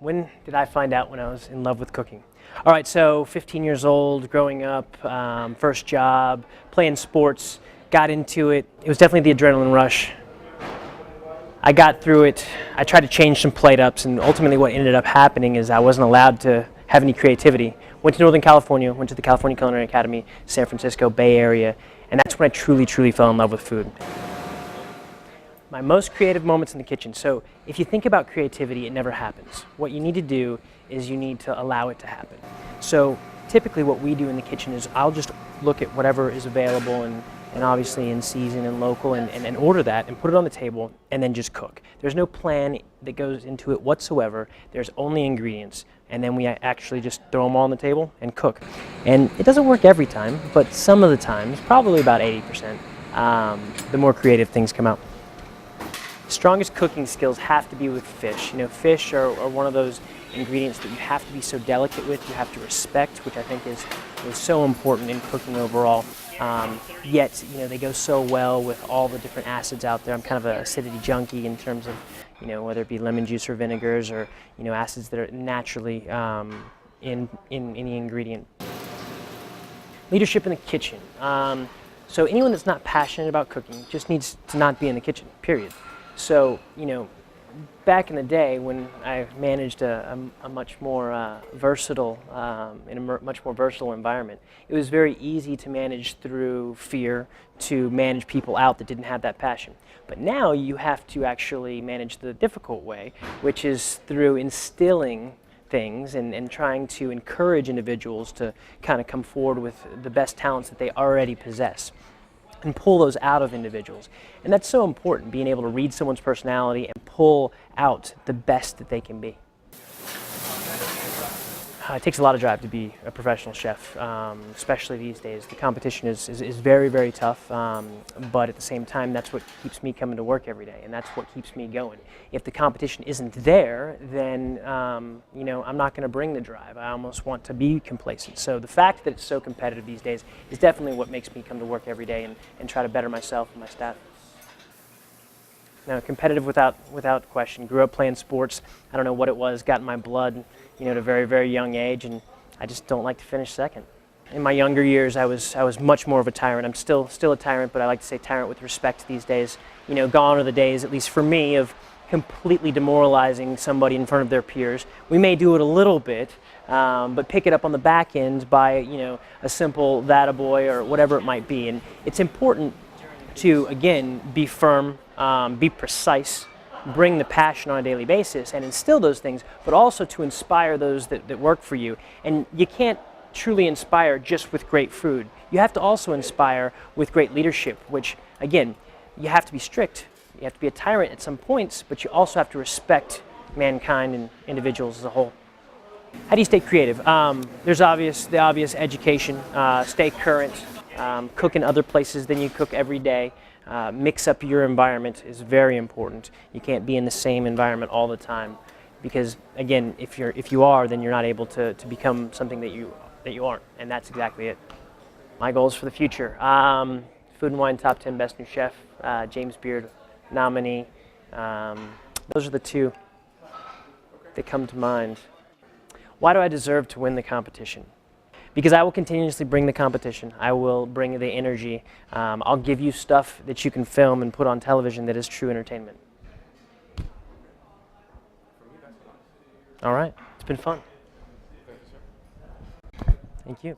When did I find out when I was in love with cooking? All right, so 15 years old, growing up, first job, playing sports, got into it. It was definitely the adrenaline rush. I got through it. I tried to change some plate ups, and ultimately what ended up happening is I wasn't allowed to have any creativity. Went to Northern California, went to the California Culinary Academy, San Francisco Bay Area, and that's when I truly fell in love with food. My most creative moments in the kitchen. So if you think about creativity, it never happens. What you need to do is you need to allow it to happen. So typically what we do in the kitchen is I'll just look at whatever is available and obviously in season and local and order that and put it on the table and then just cook. There's no plan that goes into it whatsoever. There's only ingredients, and then we actually just throw them all on the table and cook. And it doesn't work every time, but some of the times, probably about 80%, the more creative things come out. Strongest cooking skills have to be with fish. You know, fish are one of those ingredients that you have to be so delicate with, you have to respect, which I think is so important in cooking overall. Yet, you know, they go so well with all the different acids out there. I'm kind of an acidity junkie in terms of, you know, whether it be lemon juice or vinegars or, you know, acids that are naturally in any ingredient. Leadership in the kitchen. So anyone that's not passionate about cooking just needs to not be in the kitchen, period. So, you know, back in the day when I managed a much more versatile, in a much more versatile environment, it was very easy to manage through fear, to manage people out that didn't have that passion. But now you have to actually manage the difficult way, which is through instilling things and trying to encourage individuals to kind of come forward with the best talents that they already possess and pull those out of individuals. And that's so important, being able to read someone's personality and pull out the best that they can be. It takes a lot of drive to be a professional chef, especially these days. The competition is very tough, but at the same time, that's what keeps me coming to work every day, and that's what keeps me going. If the competition isn't there, then you know, I'm not going to bring the drive. I almost want to be complacent. So the fact that it's so competitive these days is definitely what makes me come to work every day and try to better myself and my staff. Now, competitive without question. Grew up playing sports. I don't know what it was, got in my blood, you know, at a very young age, and I just don't like to finish second. In my younger years, I was much more of a tyrant. I'm still a tyrant, but I like to say tyrant with respect these days. You know, gone are the days, at least for me, of completely demoralizing somebody in front of their peers. We may do it a little bit, but pick it up on the back end by, you know, a simple that-a-boy or whatever it might be. And it's important to, again, be firm, be precise, bring the passion on a daily basis and instill those things, but also to inspire those that work for you. And you can't truly inspire just with great food. You have to also inspire with great leadership, which, again, you have to be strict. You have to be a tyrant at some points, but you also have to respect mankind and individuals as a whole. How do you stay creative? There's the obvious education, stay current, cook in other places than you cook every day. Mix up your environment is very important. You can't be in the same environment all the time, because again, if you are, then you're not able to become something that you aren't, and that's exactly it. My goals for the future: Food and Wine Top 10 Best New Chef, James Beard nominee. Those are the two that come to mind. Why do I deserve to win the competition? Because I will continuously bring the competition. I will bring the energy. I'll give you stuff that you can film and put on television that is true entertainment. All right, it's been fun. Thank you.